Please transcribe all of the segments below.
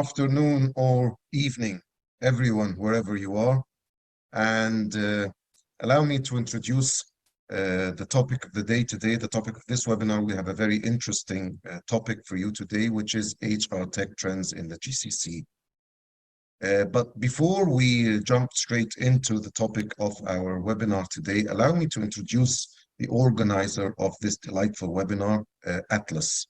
afternoon or evening, everyone, wherever you are. And allow me to introduce the topic of the day today. The topic of this webinar, we have a very interesting topic for you today, which is HR tech trends in the GCC. But before we jump straight into the topic of our webinar today, allow me to introduce the organizer of this delightful webinar, Atlas.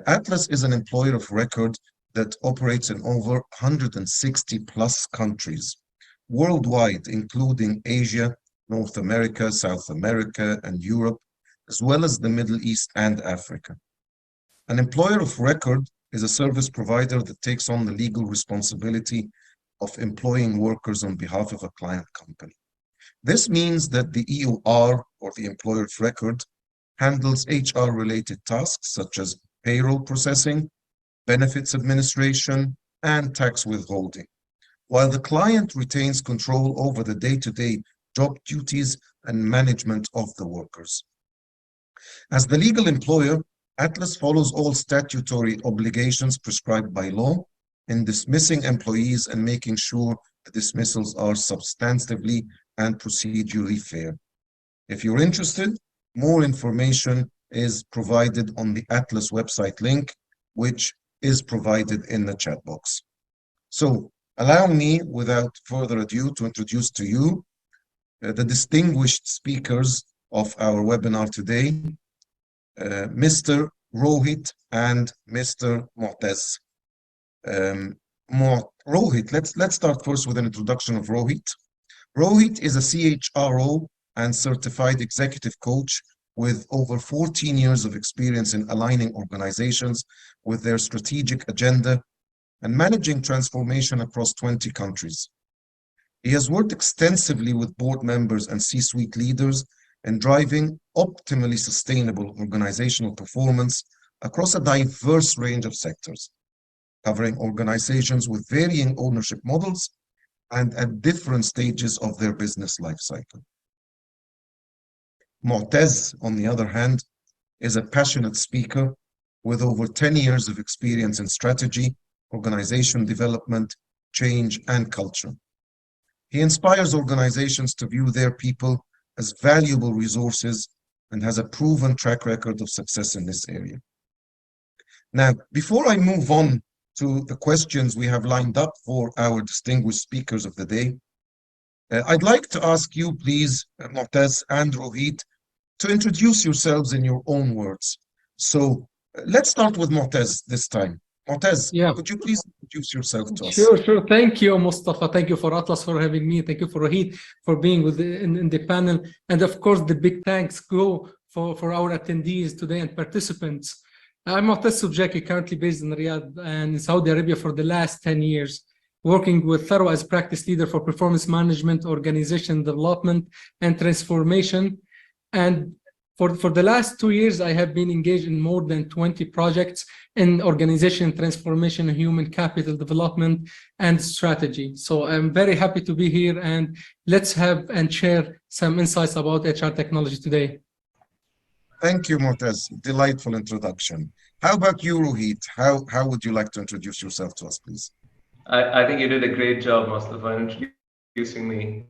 Atlas is an employer of record that operates in over 160 plus countries worldwide, including Asia, North America, South America, and Europe, as well as the Middle East and Africa. An employer of record is a service provider that takes on the legal responsibility of employing workers on behalf of a client company. This means that the EOR, or the employer of record, handles HR-related tasks such as payroll processing, benefits administration, and tax withholding, while the client retains control over the day-to-day job duties and management of the workers. As the legal employer, Atlas follows all statutory obligations prescribed by law in dismissing employees and making sure the dismissals are substantively and procedurally fair. If you're interested, more information is provided on the Atlas website link, which is provided in the chat box. So allow me, without further ado, to introduce to you the distinguished speakers of our webinar today, Mr. Rohit and Mr. Moetaz. Rohit, let's start first with an introduction of Rohit. Rohit is a CHRO and certified executive coach with over 14 years of experience in aligning organizations with their strategic agenda and managing transformation across 20 countries. He has worked extensively with board members and C-suite leaders in driving optimally sustainable organizational performance across a diverse range of sectors, covering organizations with varying ownership models and at different stages of their business life cycle. Moetaz, on the other hand, is a passionate speaker with over 10 years of experience in strategy, organization development, change, and culture. He inspires organizations to view their people as valuable resources and has a proven track record of success in this area. Now, before I move on to the questions we have lined up for our distinguished speakers of the day, I'd like to ask you, please, Moetaz and Rohit, to introduce yourselves in your own words. So let's start with Moetaz this time. Moetaz, could you please introduce yourself to us? Sure. Thank you, Mostafa. Thank you for Atlas for having me. Thank you for Rohit for being in the panel. And of course, the big thanks go for our attendees today and participants. I'm Moetaz Soubjaki, currently based in Riyadh and in Saudi Arabia for the last 10 years, working with Tharwah as practice leader for performance management, organization development, and transformation. And for the last 2 years, I have been engaged in more than 20 projects in organization transformation, human capital development, and strategy. So I'm very happy to be here, and let's have and share some insights about HR technology today. Thank you, Moetaz. Delightful introduction. How about you, Rohit? How would you like to introduce yourself to us, please? I think you did a great job, Mostafa, in introducing me.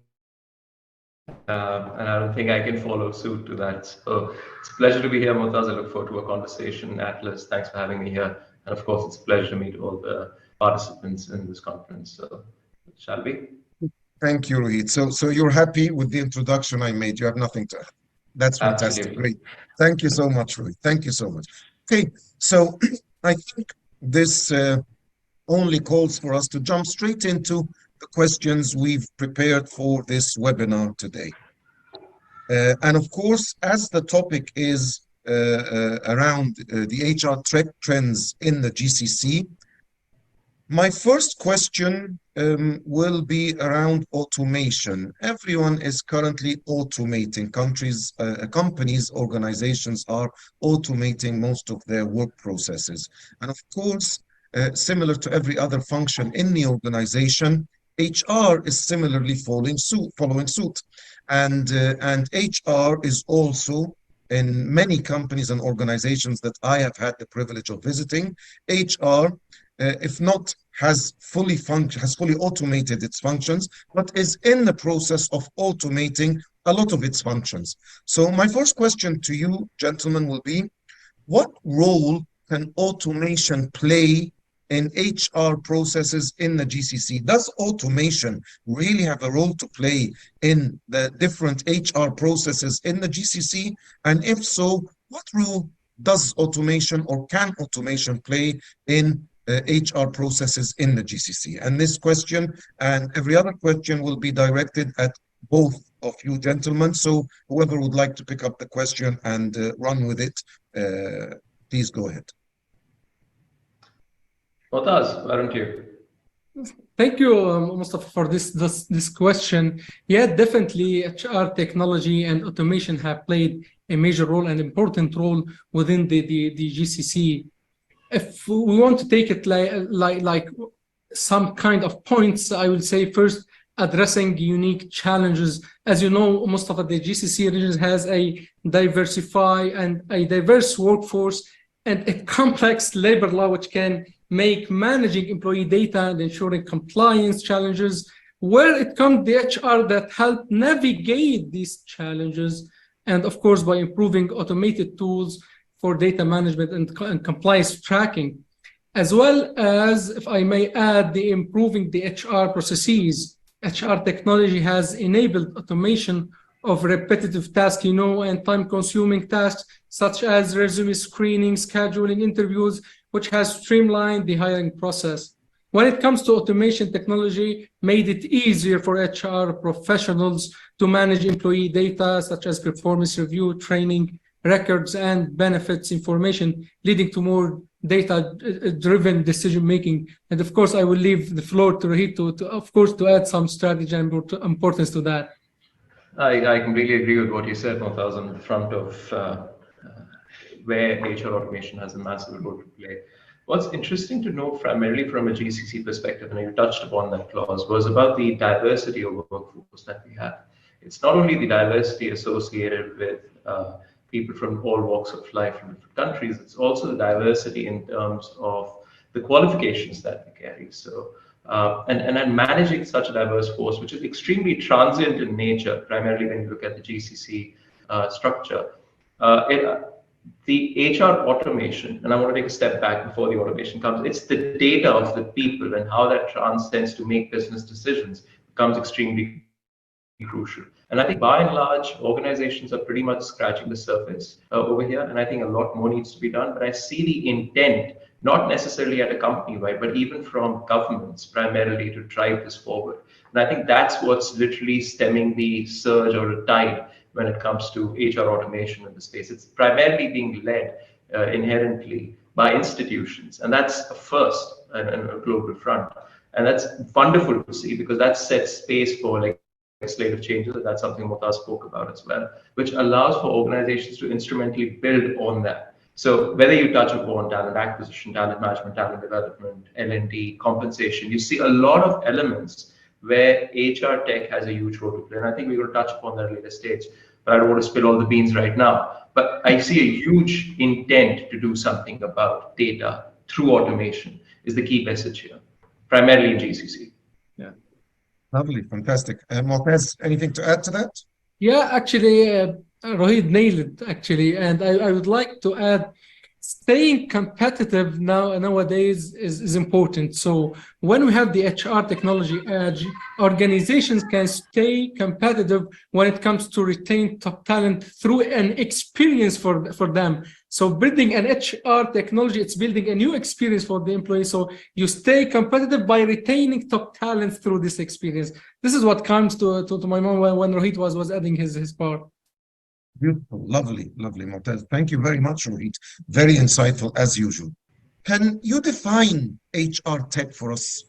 And I don't think I can follow suit to that. So it's a pleasure to be here, Moetaz. I look forward to a conversation. Atlas, thanks for having me here. And of course, it's a pleasure to meet all the participants in this conference. So shall we? Thank you, Rohit. So you're happy with the introduction I made. You have nothing to add. That's fantastic. Absolutely. Great. Thank you so much, Rohit. Thank you so much. Okay, so I think this only calls for us to jump straight into the questions we've prepared for this webinar today. And of course, as the topic is around the HR tech trends in the GCC, my first question will be around automation. Everyone is currently automating. Companies, organizations are automating most of their work processes. And of course, similar to every other function in the organization, HR is similarly following suit. And HR is also, in many companies and organizations that I have had the privilege of visiting, HR, if not has fully automated its functions, but is in the process of automating a lot of its functions. So my first question to you, gentlemen, will be, what role can automation play in HR processes in the GCC? Does automation really have a role to play in the different HR processes in the GCC? And if so, what role does automation or can automation play in HR processes in the GCC? And this question and every other question will be directed at both of you gentlemen. So whoever would like to pick up the question and run with it, please go ahead. Moetaz, why don't you? Thank you, Mostafa, for this question. Yeah, definitely HR technology and automation have played a major role and important role within the GCC. If we want to take it like some kind of points, I will say first, addressing unique challenges. As you know, Mostafa, the GCC region has a diversified and a diverse workforce and a complex labor law, which can make managing employee data and ensuring compliance challenges. Where it comes the HR that help navigate these challenges, and of course, by improving automated tools for data management and compliance tracking, as well as, if I may add, the improving the HR processes. HR technology has enabled automation of repetitive tasks, and time-consuming tasks, such as resume screening, scheduling interviews, which has streamlined the hiring process. When it comes to automation, technology made it easier for HR professionals to manage employee data, such as performance review, training, records, and benefits information, leading to more data-driven decision-making. And of course, I will leave the floor to Rohit to add some strategy and importance to that. I completely agree with what you said, Moetaz, on the front of where HR automation has a massive role to play. What's interesting to know, primarily from a GCC perspective, and you touched upon that clause, was about the diversity of workforce that we have. It's not only the diversity associated with people from all walks of life from different countries, it's also the diversity in terms of the qualifications that we carry. So, and managing such a diverse force, which is extremely transient in nature, primarily when you look at the GCC structure. The HR automation, and I want to take a step back before the automation comes, it's the data of the people and how that transcends to make business decisions becomes extremely crucial. And I think by and large, organizations are pretty much scratching the surface over here. And I think a lot more needs to be done. But I see the intent, not necessarily at a company-wide, but even from governments primarily to drive this forward. And I think that's what's literally stemming the surge or the tide when it comes to HR automation in the space. It's primarily being led inherently by institutions. And that's a first and a global front. And that's wonderful to see, because that sets space for legislative changes. That's something Moetaz spoke about as well, which allows for organizations to instrumentally build on that. So whether you touch upon talent acquisition, talent management, talent development, L&D, compensation, you see a lot of elements where HR tech has a huge role to play. And I think we're going to touch upon that at a later stage, but I don't want to spill all the beans right now. But I see a huge intent to do something about data through automation is the key message here, primarily in GCC. Yeah. Lovely, fantastic. Moetaz, anything to add to that? Yeah, actually, Rohit nailed it, actually. And I would like to add, staying competitive nowadays is important. So when we have the HR technology edge, organizations can stay competitive when it comes to retain top talent through an experience for them. So building an HR technology, it's building a new experience for the employee. So you stay competitive by retaining top talent through this experience. This is what comes to my mind when Rohit was adding his part. Beautiful, lovely, lovely, Moetaz. Thank you very much, Rohit. Very insightful as usual. Can you define HR tech for us?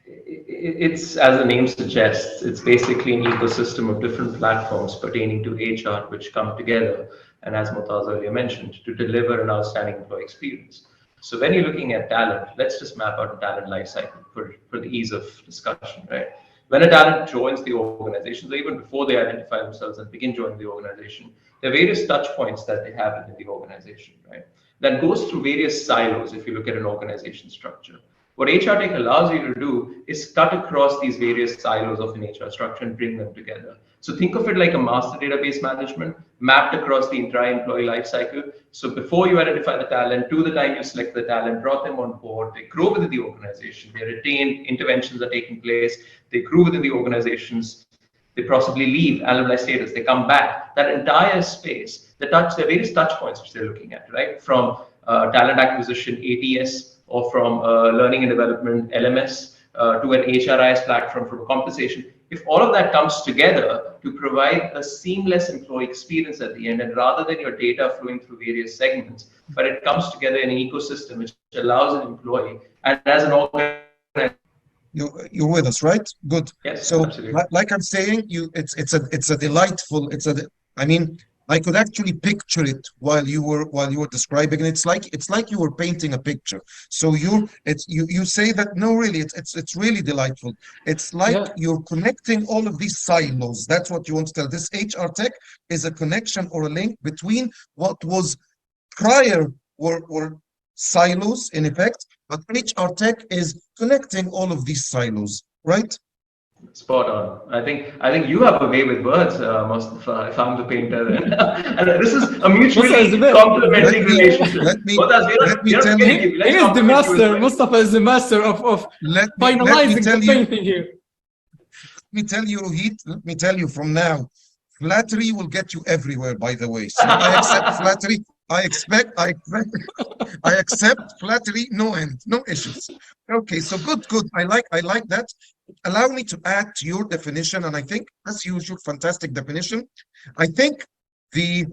It's, as the name suggests, it's basically an ecosystem of different platforms pertaining to HR, which come together, and as Moetaz earlier mentioned, to deliver an outstanding employee experience. So when you're looking at talent, let's just map out a talent lifecycle for the ease of discussion, right? When a talent joins the organization, so even before they identify themselves and begin joining the organization, there are various touch points that they have within the organization, right? That goes through various silos if you look at an organization structure. What HR Tech allows you to do is cut across these various silos of an HR structure and bring them together. So think of it like a master database management mapped across the entire employee life cycle. So before you identify the talent, to the time you select the talent, brought them on board, they grow within the organization, they're retained, interventions are taking place, they grew within the organizations, they possibly leave alumni status, they come back. That entire space, there are various touch points which they're looking at, right? From talent acquisition, ATS, or from learning and development, LMS, to an HRIS platform, from a compensation. If all of that comes together to provide a seamless employee experience at the end, and rather than your data flowing through various segments, but it comes together in an ecosystem which allows an employee, and as an organization. You're with us, right? Good. Yes, so absolutely. like I'm saying, it's a delightful, I mean, I could actually picture it while you were describing, and it's like you were painting a picture. So you say that, no, really, it's really delightful. It's like you're connecting all of these silos. That's what you want to tell. This HR Tech is a connection or a link between what was prior were silos in effect, but HR Tech is connecting all of these silos, right? Spot on. I think you have a way with words, Mostafa, if I'm the painter. And this is a mutually complementing relationship. Let me tell you. He is the master. Mostafa is the master of finalizing the painting here. Let me tell you, Rohit, let me tell you from now, flattery will get you everywhere, by the way. So I accept flattery. I accept flattery, no end, no issues. Okay, so good. I like that. Allow me to add to your definition, and I think, as usual, fantastic definition. I think the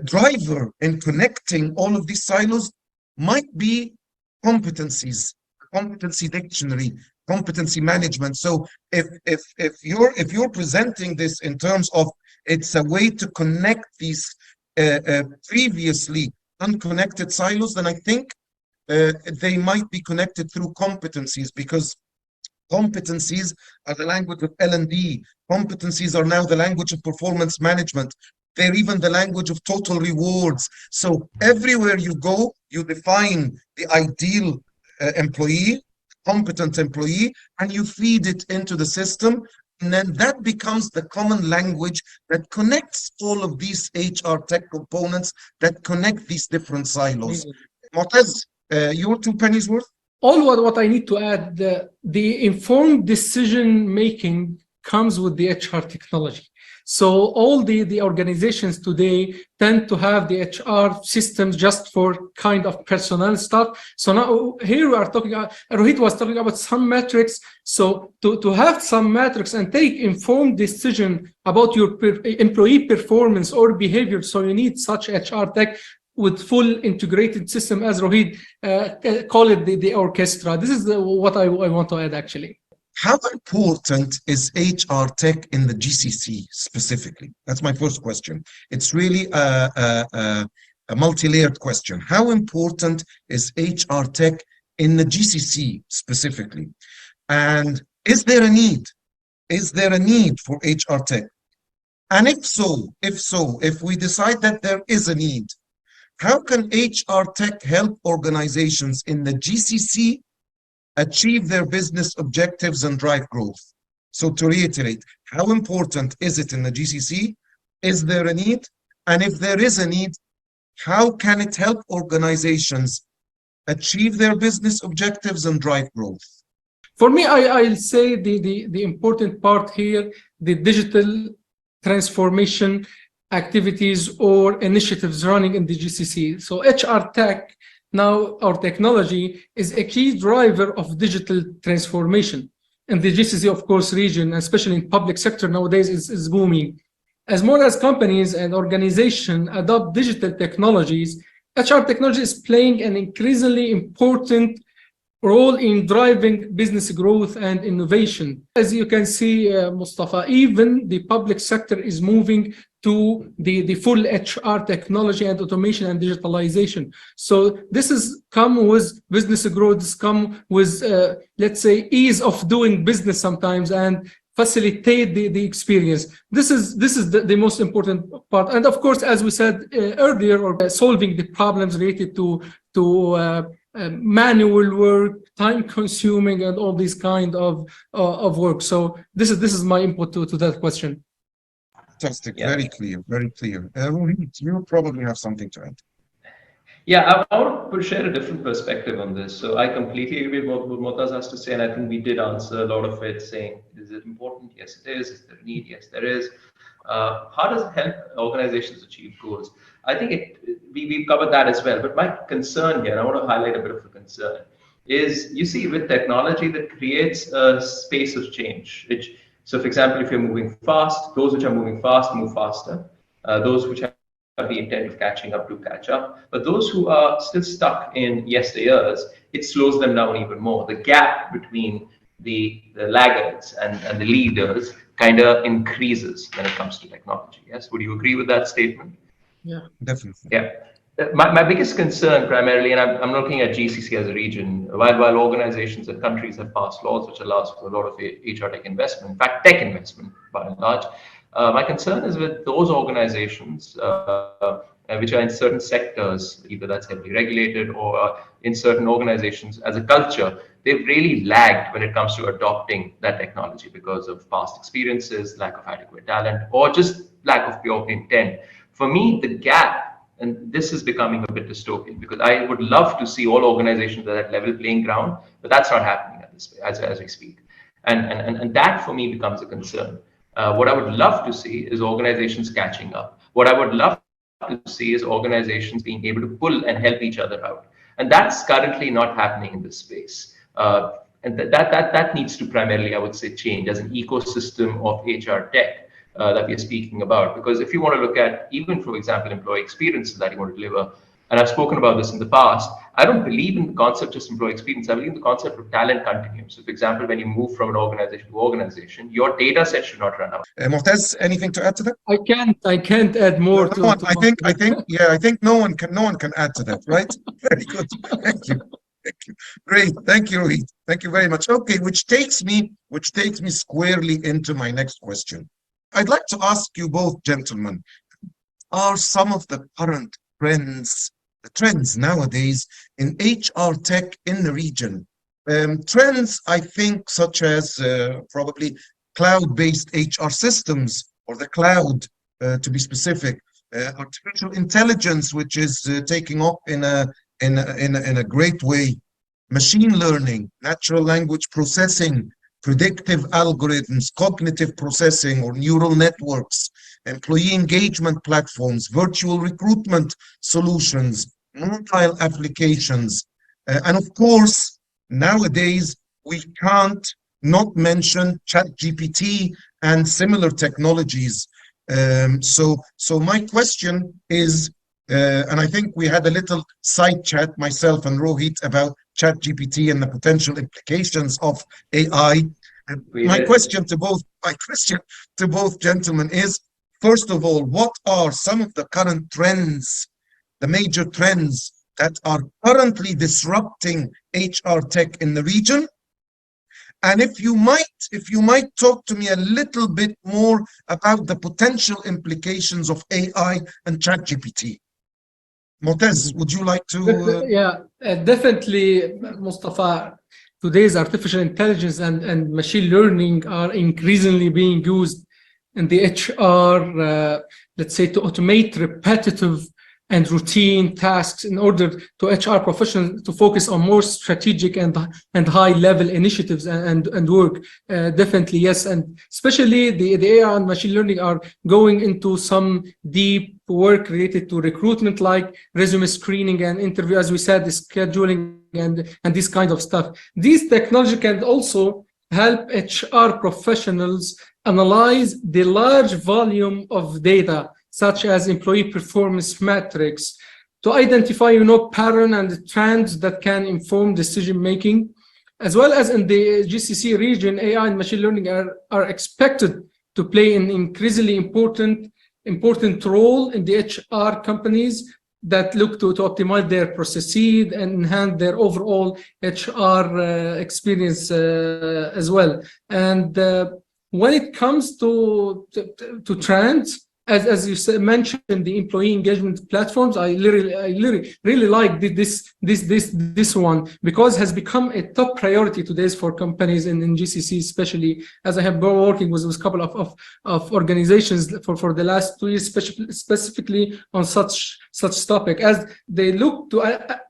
driver in connecting all of these silos might be competencies, competency dictionary, competency management. So if you're presenting this in terms of it's a way to connect these previously unconnected silos, then I think they might be connected through competencies, because competencies are the language of L&D. Competencies are now the language of performance management. They're even the language of total rewards. So everywhere you go, you define the ideal employee, competent employee, and you feed it into the system. And then that becomes the common language that connects all of these HR Tech components, that connect these different silos. Moetaz, your 2 pennies worth? All what I need to add, the informed decision making comes with the HR technology. So all the organizations today tend to have the HR systems just for kind of personnel stuff. So now here we are talking about, Rohit was talking about some metrics. So to have some metrics and take informed decision about your employee performance or behavior, so you need such HR Tech with full integrated system, as Rohit call it the orchestra. This is what I want to add, actually. How important is HR Tech in the GCC specifically? That's my first question. It's really a multi-layered question. How important is HR Tech in the GCC specifically? And is there a need? Is there a need for HR Tech? And if we decide that there is a need, how can HR Tech help organizations in the GCC achieve their business objectives and drive growth? So to reiterate, how important is it in the GCC? Is there a need? And if there is a need, how can it help organizations achieve their business objectives and drive growth? For me, I'll say the important part here, the digital transformation activities or initiatives running in the GCC. So HR Tech, now our technology, is a key driver of digital transformation. And the GCC, of course, region, especially in public sector nowadays, is booming. As more as companies and organizations adopt digital technologies, HR technology is playing an increasingly important role in driving business growth and innovation. As you can see, Mostafa, even the public sector is moving to the full HR technology and automation and digitalization. So this is come with business growth, this come with, let's say, ease of doing business sometimes, and facilitate the experience. This is the most important part. And of course, as we said earlier, or solving the problems related to manual work, time consuming, and all these kind of work. So this is my input to that question. Fantastic. Yeah. Very clear. Very clear. Rohit, you probably have something to add. Yeah, I want to share a different perspective on this. So I completely agree with what Moetaz has to say, and I think we did answer a lot of it, saying, is it important? Yes, it is. Is there a need? Yes, there is. How does it help organizations achieve goals? I think we've covered that as well. But my concern here, and I want to highlight a bit of a concern, is you see with technology that creates a space of change. So, for example, if you're moving fast, those which are moving fast move faster. Those which have the intent of catching up to catch up. But those who are still stuck in yesteryears, it slows them down even more. The gap between the laggards and the leaders kind of increases when it comes to technology. Yes, would you agree with that statement? Yeah, Definitely. Yeah. My biggest concern primarily, and I'm looking at GCC as a region, while organizations and countries have passed laws which allows for a lot of HR tech investment, in fact, tech investment by and large, my concern is with those organizations which are in certain sectors, either that's heavily regulated or in certain organizations as a culture, they've really lagged when it comes to adopting that technology because of past experiences, lack of adequate talent, or just lack of pure intent. For me, the gap, and this is becoming a bit dystopian because I would love to see all organizations at that level playing ground, but that's not happening as we speak. And that for me becomes a concern. What I would love to see is organizations catching up. What I would love to see is organizations being able to pull and help each other out. And that's currently not happening in this space. And that needs to primarily, I would say, change as an ecosystem of HR tech that we are speaking about. Because if you want to look at, even for example, employee experiences that you want to deliver, and I've spoken about this in the past, I don't believe in the concept just employee experience. I believe in the concept of talent continuum. So, for example, when you move from an organization to organization, your data set should not run out. Moetaz, anything to add to that? I can't add more No one, to I think no one can add to that, right? Very good. Thank you. Thank you. Great. Thank you, Rohit. Thank you very much. Okay, which takes me squarely into my next question. I'd like to ask you both, gentlemen, are some of the current trends, the trends nowadays in HR tech in the region, trends, I think, such as probably cloud-based HR systems, or the cloud, to be specific, artificial intelligence, which is taking off in a great way, machine learning, natural language processing, predictive algorithms, cognitive processing or neural networks, employee engagement platforms, virtual recruitment solutions, mobile applications, and of course, nowadays we can't not mention ChatGPT and similar technologies. So my question is, and I think we had a little side chat, myself and Rohit, about ChatGPT and the potential implications of AI. My question to both gentlemen is, first of all, what are some of the current trends, the major trends that are currently disrupting HR tech in the region? And if you might talk to me a little bit more about the potential implications of AI and ChatGPT. Moetaz, would you like to? Definitely, Mostafa. Today's artificial intelligence and machine learning are increasingly being used in the HR, let's say, to automate repetitive and routine tasks in order to HR professionals to focus on more strategic and high-level initiatives and work. Definitely, yes. And especially the AI and machine learning are going into some deep work related to recruitment, like resume screening and interview, as we said, scheduling and this kind of stuff. These technology can also help HR professionals analyze the large volume of data, such as employee performance metrics, to identify, pattern and trends that can inform decision making. As well as in the GCC region, AI and machine learning are expected to play an increasingly important role in the HR companies that look to optimize their processes and enhance their overall HR experience as well. And when it comes to trends, as you mentioned, the employee engagement platforms, I really like this one, because has become a top priority today for companies in GCC, especially as I have been working with a couple of organizations for the last 2 years, specifically on such topic, as they look to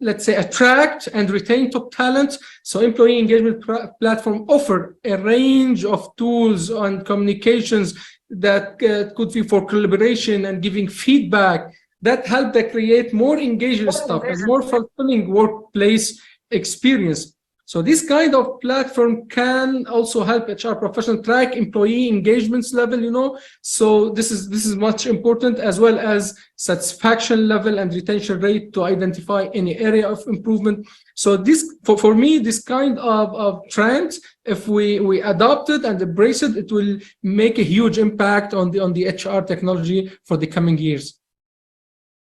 let's say attract and retain top talent. So employee engagement platform offer a range of tools and communications that could be for collaboration and giving feedback that help to create more engaging stuff and more fulfilling workplace experience. So this kind of platform can also help HR professional track employee engagements level, you know. So this is much important, as well as satisfaction level and retention rate, to identify any area of improvement. So this, for me, this kind of trend, if we adopt it and embrace it, it will make a huge impact on the HR technology for the coming years.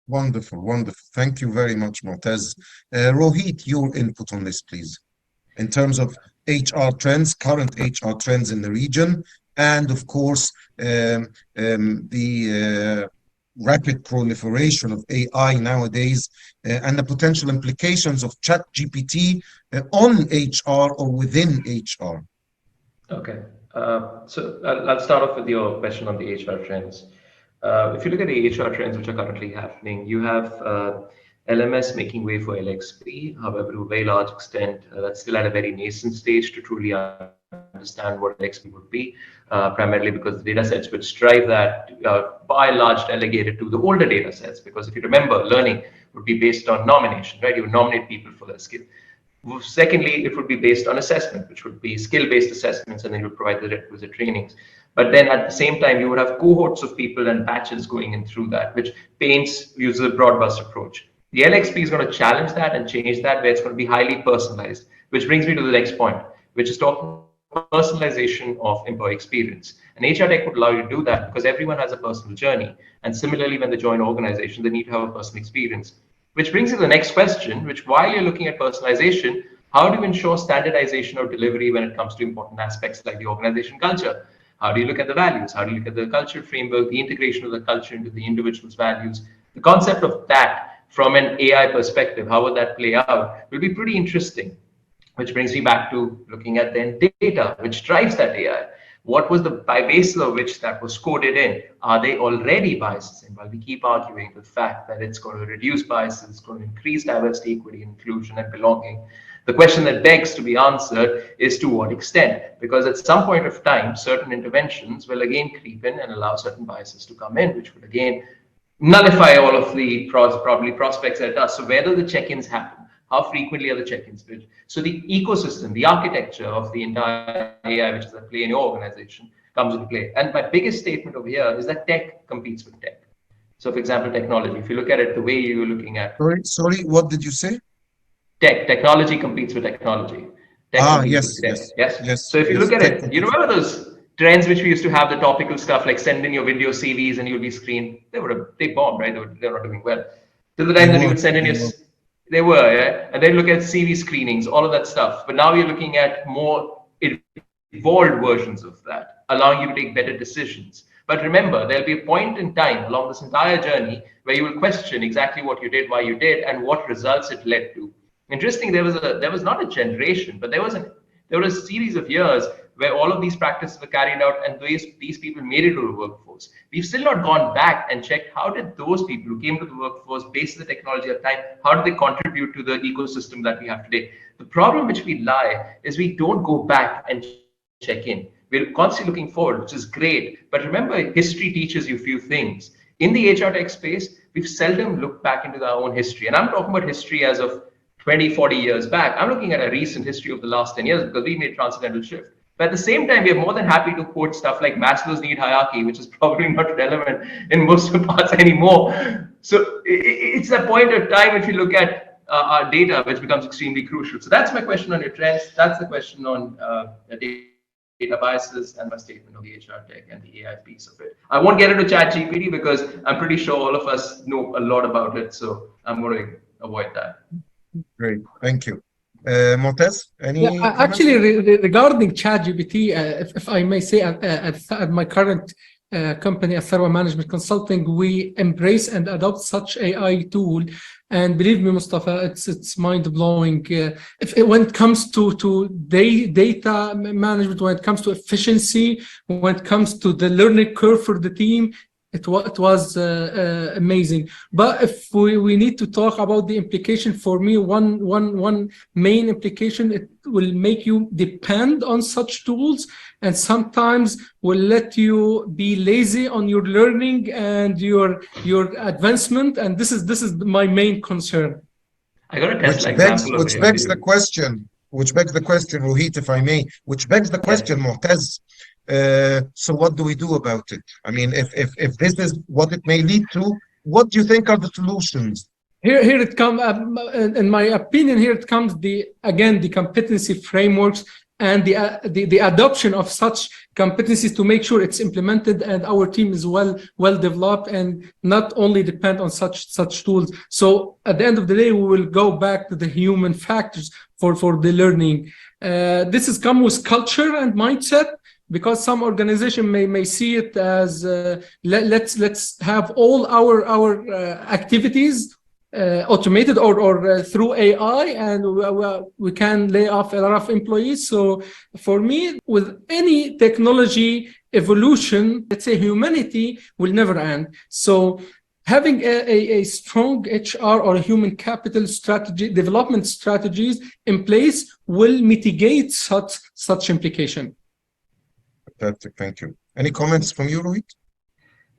Wonderful, wonderful. Thank you very much, Moetaz. Rohit, your input on this, please, in terms of HR trends, current HR trends in the region, and of course, the rapid proliferation of AI nowadays, and the potential implications of ChatGPT on HR or within HR. Okay, so I'll start off with your question on the HR trends. If you look at the HR trends which are currently happening, you have LMS making way for LXP. However, to a very large extent, that's still at a very nascent stage to truly understand what LXP would be, primarily because the data sets which drive that by and large delegated to the older data sets. Because if you remember, learning would be based on nomination, right? You would nominate people for their skill. Secondly, it would be based on assessment, which would be skill-based assessments, and then you would provide the requisite trainings. But then at the same time, you would have cohorts of people and batches going in through that, which uses a broad-brush approach. The LXP is going to challenge that and change that, where it's going to be highly personalized, which brings me to the next point, which is talking about personalization of employee experience. And HR Tech would allow you to do that because everyone has a personal journey. And similarly, when they join an organization, they need to have a personal experience. Which brings you to the next question, which while you're looking at personalization, how do you ensure standardization of delivery when it comes to important aspects like the organization culture? How do you look at the values? How do you look at the culture framework, the integration of the culture into the individual's values? The concept of that from an AI perspective, how would that play out, will be pretty interesting. Which brings me back to looking at then data, which drives that AI. What was the basis of which that was coded in? Are they already biases? And while we keep arguing the fact that it's going to reduce biases, it's going to increase diversity, equity, inclusion, and belonging, the question that begs to be answered is to what extent? Because at some point of time, certain interventions will again creep in and allow certain biases to come in, which would again nullify all of the probably prospects that it does. So where do the check-ins happen? How frequently are the check-ins built? So the ecosystem, the architecture of the entire AI, which is at play in your organization, comes into play. And my biggest statement over here is that tech competes with tech. So for example, technology, if you look at it the way you're looking at... Sorry, what did you say? Technology competes with technology. Yes. So if you look at it, you remember those trends which we used to have, the topical stuff like send in your video CVs and you'll be screened? They bombed, right? They were not doing well. Till the time that you would send in your... They were, yeah? And then look at CV screenings, all of that stuff. But now you're looking at more evolved versions of that, allowing you to take better decisions. But remember, there'll be a point in time along this entire journey where you will question exactly what you did, why you did, and what results it led to. Interesting, there was not a generation, but there was a series of years where all of these practices were carried out and these people made it to the workforce. We've still not gone back and checked how did those people who came to the workforce based on the technology at the time, how did they contribute to the ecosystem that we have today? The problem which we lie is we don't go back and check in. We're constantly looking forward, which is great. But remember, history teaches you a few things. In the HR tech space, we've seldom looked back into our own history. And I'm talking about history as of 20, 40 years back. I'm looking at a recent history of the last 10 years because we made a transcendental shift. But at the same time, we are more than happy to quote stuff like Maslow's need hierarchy, which is probably not relevant in most parts anymore. So it's a point of time if you look at our data, which becomes extremely crucial. So that's my question on your trends. That's the question on data biases and my statement on the HR tech and the AI piece of it. I won't get into ChatGPT because I'm pretty sure all of us know a lot about it. So I'm going to avoid that. Great, thank you. Moetaz, any actually, regarding ChatGPT, if I may say, at my current company at Tharwah Management Consulting, we embrace and adopt such AI tool. And believe me, Mostafa, it's mind blowing. When it comes to data management, when it comes to efficiency, when it comes to the learning curve for the team, it was amazing. But if we need to talk about the implication, for me, one main implication, it will make you depend on such tools, and sometimes will let you be lazy on your learning and your advancement. And this is my main concern. I got a Tesla example over Which here. begs the question, Rohit, if I may, which begs the question, Moetaz. So what do we do about it? I mean, if this is what it may lead to, what do you think are the solutions? Here it comes, in my opinion, here it comes the competency frameworks and the adoption of such competencies to make sure it's implemented and our team is well developed and not only depend on such tools. So at the end of the day, we will go back to the human factors for the learning. This has come with culture and mindset, because some organization may see it as let's have all our activities automated or through AI, and we can lay off a lot of employees. So for me, with any technology evolution, let's say humanity will never end. So having a strong HR or human capital strategy, development strategies in place will mitigate such implication. Perfect, thank you. Any comments from you, Rohit?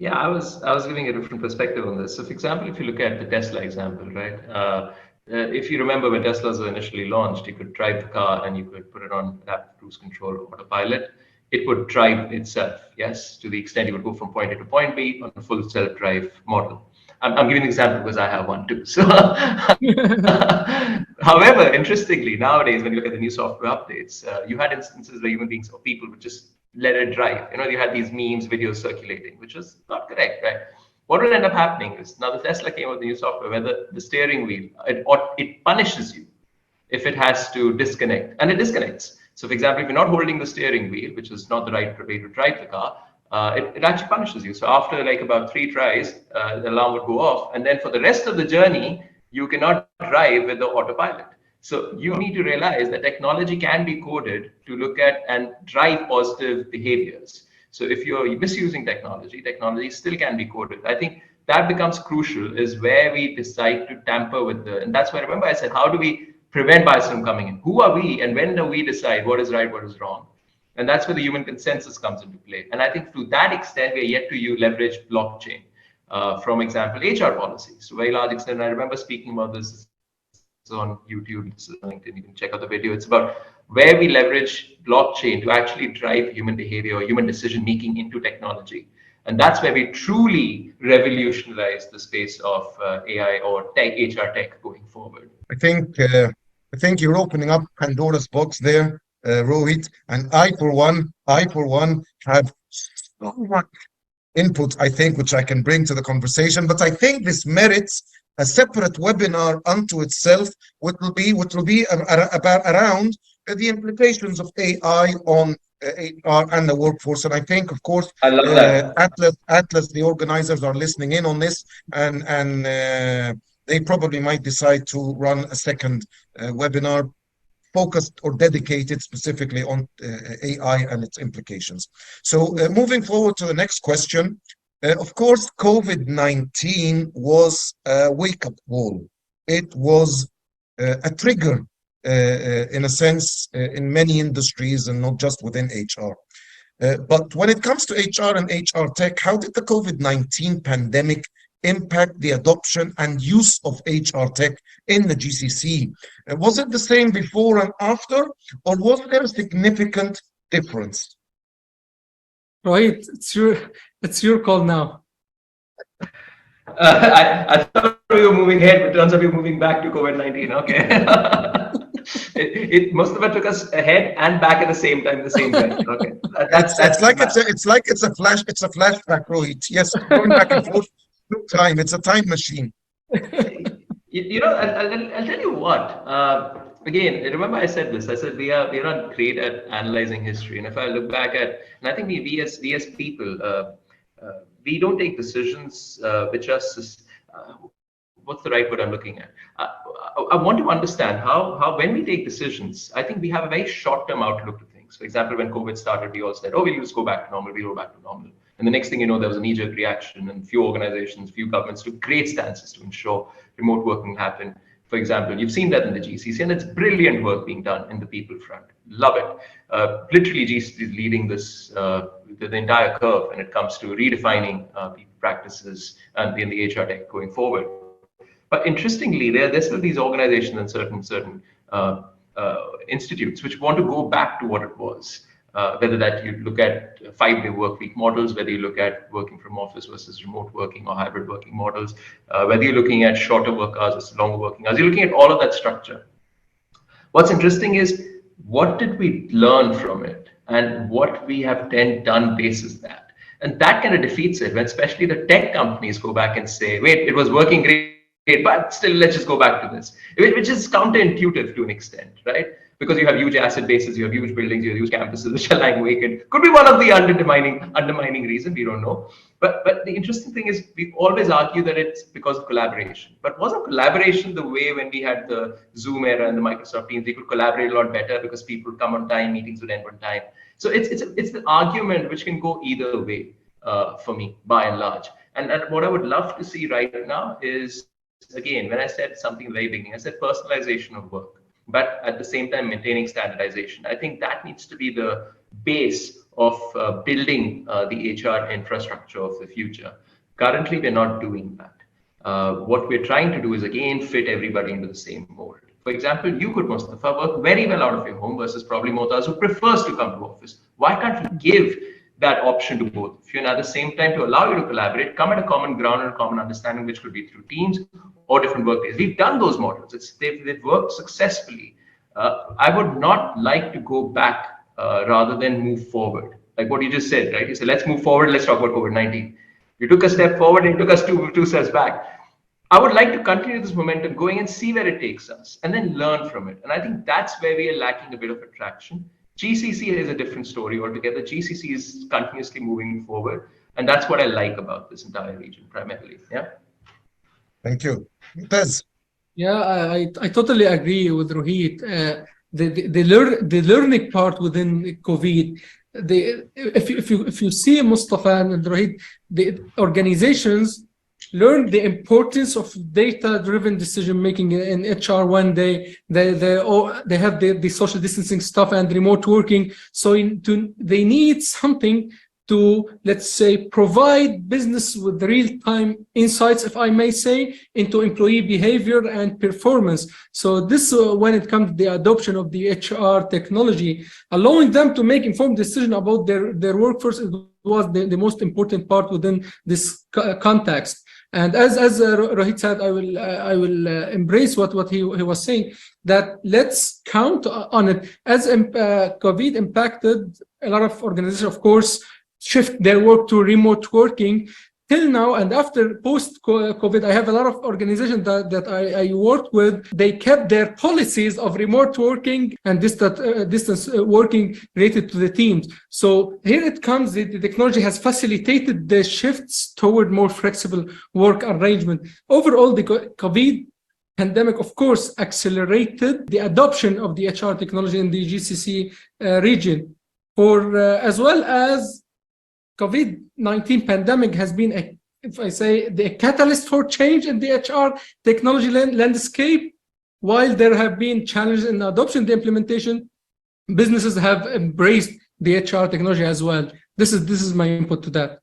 Yeah, I was giving a different perspective on this. So, for example, if you look at the Tesla example, right? If you remember when Teslas were initially launched, you could drive the car and you could put it on adaptive cruise control or autopilot. It would drive itself, yes, to the extent you would go from point A to point B on a full self-drive model. I'm giving an example because I have one too. So, however, interestingly, nowadays when you look at the new software updates, you had instances where human beings or people would just let it drive. You know, you had these memes, videos circulating, which was not correct, right? What will end up happening is now the Tesla came with the new software where the steering wheel, it punishes you if it has to disconnect, and it disconnects. So, for example, if you're not holding the steering wheel, which is not the right way to drive the car, it actually punishes you. So after like about 3 tries, the alarm would go off, and then for the rest of the journey, you cannot drive with the autopilot. So you need to realize that technology can be coded to look at and drive positive behaviors. So if you're misusing technology, technology still can be coded. I think that becomes crucial, is where we decide to tamper with and that's why, remember I said, how do we prevent bias from coming in? Who are we and when do we decide what is right, what is wrong? And that's where the human consensus comes into play. And I think to that extent, we are yet to leverage blockchain. From example, HR policies. To a very large extent, I remember speaking about this on YouTube, this is LinkedIn, you can check out the video. It's about where we leverage blockchain to actually drive human behavior or human decision making into technology. And that's where we truly revolutionize the space of AI or tech, HR tech going forward. I think you're opening up Pandora's box there, Rohit, and I for one have so much input, I think, which I can bring to the conversation, but I think this merits a separate webinar unto itself, which will be about around the implications of AI on HR and the workforce. And I think, of course, I love that. Atlas, the organizers are listening in on this, and they probably might decide to run a second webinar focused or dedicated specifically on AI and its implications. So moving forward to the next question. Of course, COVID-19 was a wake-up call. It was a trigger, in a sense, in many industries and not just within HR. But when it comes to HR and HR tech, how did the COVID-19 pandemic impact the adoption and use of HR tech in the GCC? Was it the same before and after, or was there a significant difference? Right, it's your call now. I thought we were moving ahead, but it turns out we're moving back to COVID-19. Okay. Mostafa took us ahead and back at the same time, Okay. It's like it's a flashback, Rohit. Yes, going back and forth through time. It's a time machine. You know, I'll tell you what. Again, remember I said this. I said we are not great at analyzing history, and if I look back at, and I think we as people, we don't take decisions which are what's the right word I'm looking at? I want to understand how when we take decisions, I think we have a very short-term outlook to things. For example, when COVID started, we all said, oh, we'll just go back to normal, we'll go back to normal. And the next thing you know, there was a knee-jerk reaction, and few organizations, few governments took great stances to ensure remote working happen. For example, you've seen that in the GCC, and it's brilliant work being done in the people front. Love it. Literally, GCC is leading this the entire curve when it comes to redefining people practices and in the HR tech going forward. But interestingly, there's still these organizations and certain institutes which want to go back to what it was. Whether that you look at 5-day work week models, whether you look at working from office versus remote working or hybrid working models, whether you're looking at shorter work hours versus longer working hours, you're looking at all of that structure. What's interesting is what did we learn from it and what we have then done basis that. And that kind of defeats it when especially the tech companies go back and say, wait, it was working great, but still let's just go back to this, which is counterintuitive to an extent, right? Because you have huge asset bases, you have huge buildings, you have huge campuses which are lying vacant. Could be one of the undermining reason, we don't know. But the interesting thing is we always argue that it's because of collaboration. But wasn't collaboration the way when we had the Zoom era and the Microsoft Teams, we could collaborate a lot better because people come on time, meetings would end on time. So it's the argument which can go either way for me, by and large. And what I would love to see right now is, again, when I said something very beginning, I said personalization of work, but at the same time maintaining standardization. I think that needs to be the base of building the HR infrastructure of the future. Currently, we're not doing that. What we're trying to do is, again, fit everybody into the same mold. For example, you could, Mostafa, work very well out of your home versus probably Moetaz, who prefers to come to office. Why can't we give that option to both of you, and at the same time to allow you to collaborate, come at a common ground and a common understanding, which could be through teams or different workdays. We've done those models. They've worked successfully. I would not like to go back rather than move forward. Like what you just said, right? You said, let's move forward. Let's talk about COVID-19. You took a step forward and you took us two steps back. I would like to continue this momentum going and see where it takes us and then learn from it. And I think that's where we are lacking a bit of attraction. GCC is a different story altogether. GCC is continuously moving forward. And that's what I like about this entire region primarily. Yeah. Thank you. Moetaz. Yeah, I totally agree with Rohit. The learning part within COVID, if you see Mostafa and Rohit, the organizations learn the importance of data-driven decision-making in HR when they have the social distancing stuff and remote working. So they need something to, let's say, provide business with real-time insights, if I may say, into employee behavior and performance. So this, when it comes to the adoption of the HR technology, allowing them to make informed decisions about their workforce was the most important part within this context. And as Rohit said, I will embrace what he was saying, that let's count on it. As COVID impacted a lot of organizations, of course, shift their work to remote working. Till now and after post-COVID, I have a lot of organizations that I worked with. They kept their policies of remote working and distance working related to the teams. So here it comes, the technology has facilitated the shifts toward more flexible work arrangement. Overall, the COVID pandemic, of course, accelerated the adoption of the HR technology in the GCC region, as well as COVID-19 pandemic has been, if I say, the catalyst for change in the HR technology landscape. While there have been challenges in the adoption, the implementation, businesses have embraced the HR technology as well. This is my input to that.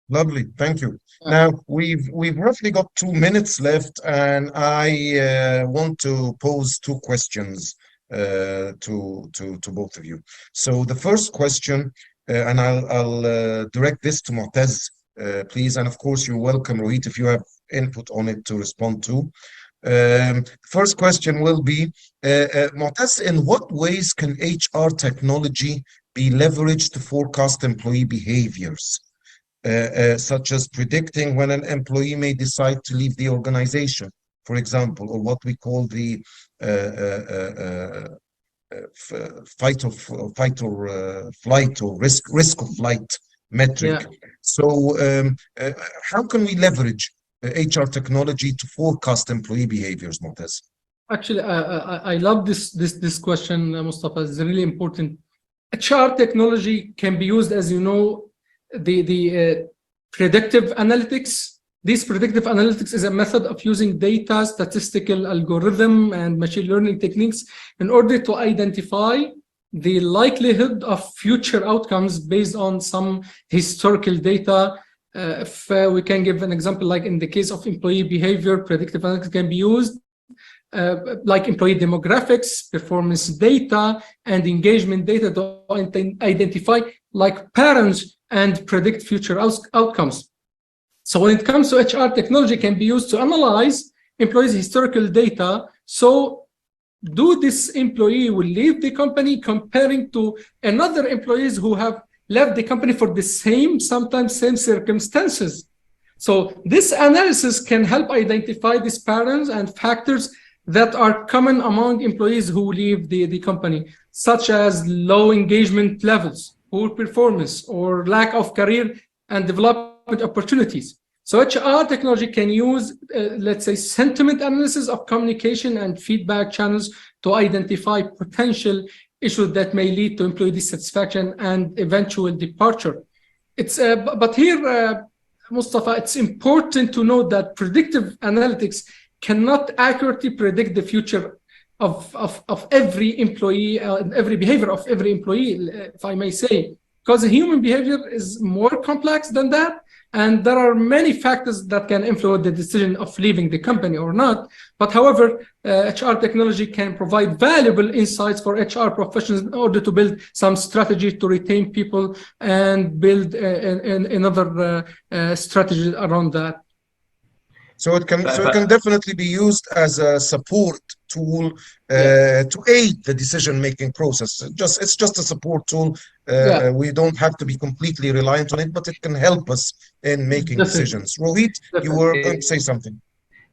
Lovely, thank you. Now we've roughly got 2 minutes left, and I want to pose 2 questions to both of you. So the first question. And I'll direct this to Moetaz, please. And of course, you're welcome, Rohit, if you have input on it to respond to. First question will be, Moetaz, in what ways can HR technology be leveraged to forecast employee behaviors, such as predicting when an employee may decide to leave the organization, for example, or what we call the fight or flight or risk of flight metric. Yeah. So how can we leverage HR technology to forecast employee behaviors, Moetaz? Actually, I love this question, Mustafa. It's really important. HR technology can be used, as you know, the predictive analytics. This predictive analytics is a method of using data, statistical algorithm, and machine learning techniques in order to identify the likelihood of future outcomes based on some historical data. If we can give an example, like in the case of employee behavior, predictive analytics can be used like employee demographics, performance data, and engagement data to identify like patterns and predict future outcomes. So when it comes to HR, technology can be used to analyze employees' historical data. So do this employee will leave the company comparing to another employees who have left the company for the sometimes same circumstances. So this analysis can help identify these patterns and factors that are common among employees who leave the company, such as low engagement levels, poor performance, or lack of career and development opportunities. So HR technology can use, let's say, sentiment analysis of communication and feedback channels to identify potential issues that may lead to employee dissatisfaction and eventual departure. But here, Mustafa, it's important to note that predictive analytics cannot accurately predict the future of every employee, every behavior of every employee, if I may say, because human behavior is more complex than that. And there are many factors that can influence the decision of leaving the company or not. But however, HR technology can provide valuable insights for HR professionals in order to build some strategy to retain people and build another strategy around that. So it can definitely be used as a support tool to aid the decision-making process. It's just a support tool. We don't have to be completely reliant on it, but it can help us in making decisions. Rohit, you were going to say something.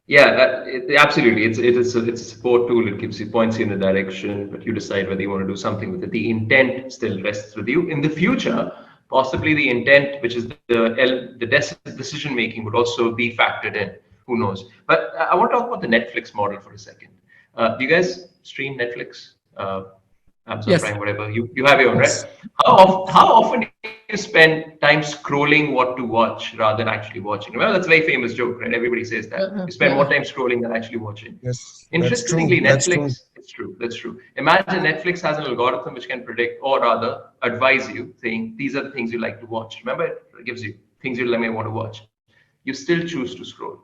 Yeah, absolutely. It's a support tool. It gives you points you in the direction, but you decide whether you want to do something with it. The intent still rests with you. In the future, possibly the intent, which is the decision making, would also be factored in. Who knows? But I want to talk about the Netflix model for a second. Do you guys stream Netflix, Amazon Prime, whatever? You have your own, right? How often do you spend time scrolling what to watch rather than actually watching? Well, that's a very famous joke, right? Everybody says that. You spend more time scrolling than actually watching. Yes. Interestingly, that's true. Netflix, it's true. That's true. Imagine Netflix has an algorithm which can predict, or rather advise you, saying these are the things you like to watch. Remember, it gives you things you may want to watch. You still choose to scroll.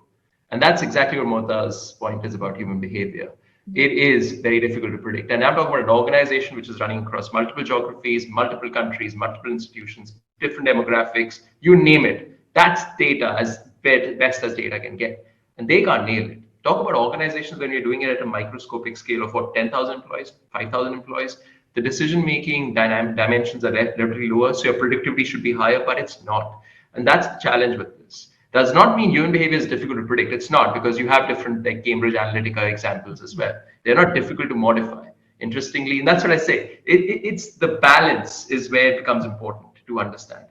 And that's exactly what Moetaz's point is about human behavior. It is very difficult to predict. And I'm talking about an organization which is running across multiple geographies, multiple countries, multiple institutions, different demographics, you name it. That's data as best as data can get. And they can't nail it. Talk about organizations when you're doing it at a microscopic scale of what, 10,000 employees, 5,000 employees. The decision-making dimensions are relatively lower, so your productivity should be higher, but it's not. And that's the challenge with this. Does not mean human behavior is difficult to predict. It's not, because you have different like Cambridge Analytica examples as well. They're not difficult to modify. Interestingly, and that's what I say. It's the balance is where it becomes important to understand.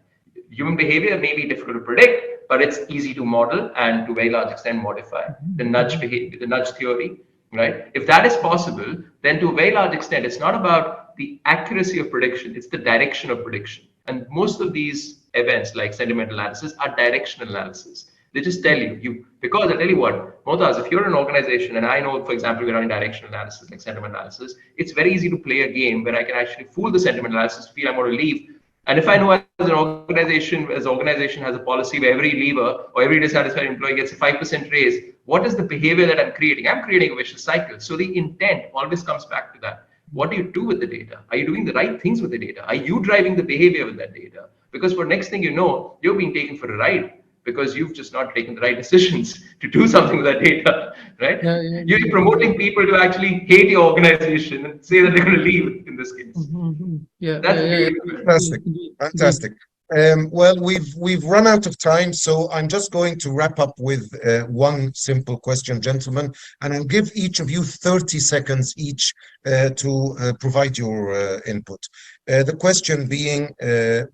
Human behavior may be difficult to predict, but it's easy to model and to a very large extent modify. The nudge behavior, the nudge theory, right? If that is possible, then to a very large extent, it's not about the accuracy of prediction, it's the direction of prediction. And most of these events like sentimental analysis are directional analysis. They just tell you, because I tell you what, Moetaz, if you're an organization, and I know, for example, we're running directional analysis, like sentiment analysis, it's very easy to play a game where I can actually fool the sentiment analysis to feel I'm going to leave. And if I know as an organization has a policy where every leaver or every dissatisfied employee gets a 5% raise, what is the behavior that I'm creating? I'm creating a vicious cycle. So the intent always comes back to that. What do you do with the data? Are you doing the right things with the data? Are you driving the behavior with that data? Because for next thing you know, you're being taken for a ride because you've just not taken the right decisions to do something with that data, right? You're promoting people to actually hate your organization and say that they're going to leave in this case. Fantastic. Well, we've run out of time, so I'm just going to wrap up with one simple question, gentlemen, and I'll give each of you 30 seconds each to provide your input. The question being,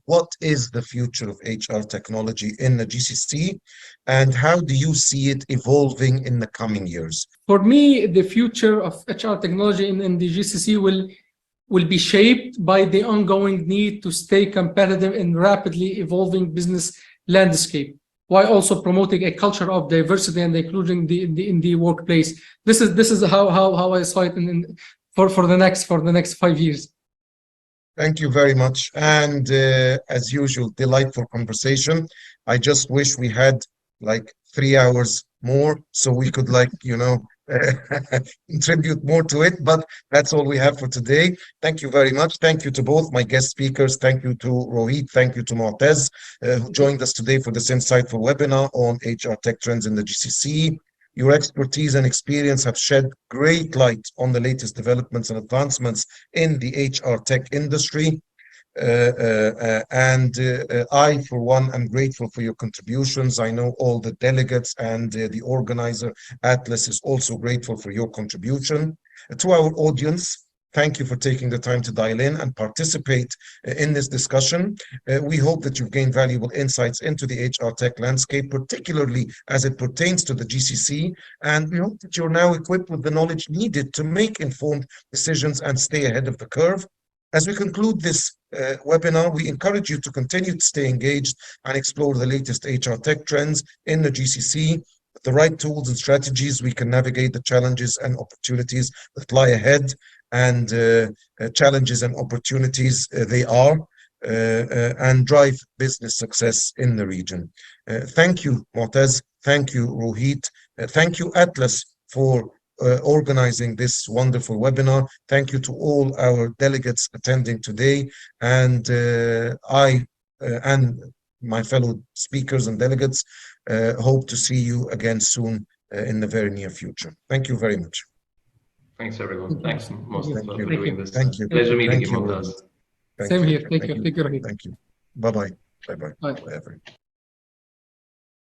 what is the future of HR technology in the GCC, and how do you see it evolving in the coming years? For me, the future of HR technology in the GCC will be shaped by the ongoing need to stay competitive in rapidly evolving business landscape, while also promoting a culture of diversity and including in the workplace. This is how I saw it for the next 5 years. Thank you very much. And as usual, delightful conversation. I just wish we had like 3 hours more so we could contribute more to it, but that's all we have for today. Thank you very much. Thank you to both my guest speakers. Thank you to Rohit. Thank you to Moetaz, who joined us today for this insightful webinar on HR tech trends in the GCC. Your expertise and experience have shed great light on the latest developments and advancements in the HR tech industry. I, for one, am grateful for your contributions. I know all the delegates and the organizer, Atlas, is also grateful for your contribution. To our audience, thank you for taking the time to dial in and participate in this discussion. We hope that you've gained valuable insights into the HR tech landscape, particularly as it pertains to the GCC, and we hope that you're now equipped with the knowledge needed to make informed decisions and stay ahead of the curve. As we conclude this webinar, we encourage you to continue to stay engaged and explore the latest HR tech trends in the GCC. With the right tools and strategies, we can navigate the challenges and opportunities that lie ahead, and challenges and opportunities they are, and drive business success in the region. Thank you, Moetaz. Thank you, Rohit. Thank you, Atlas, for organizing this wonderful webinar. Thank you to all our delegates attending today, and I and my fellow speakers and delegates hope to see you again soon in the very near future. Thank you very much. Thanks, everyone. Thanks, Mostafa, for Thank doing you. this. Thank you. Pleasure meeting Thank you, you. Moetaz. Same here. Thank you. Thank you, Rohit. Thank you. Bye-bye. Bye-bye. Bye. Bye, everyone.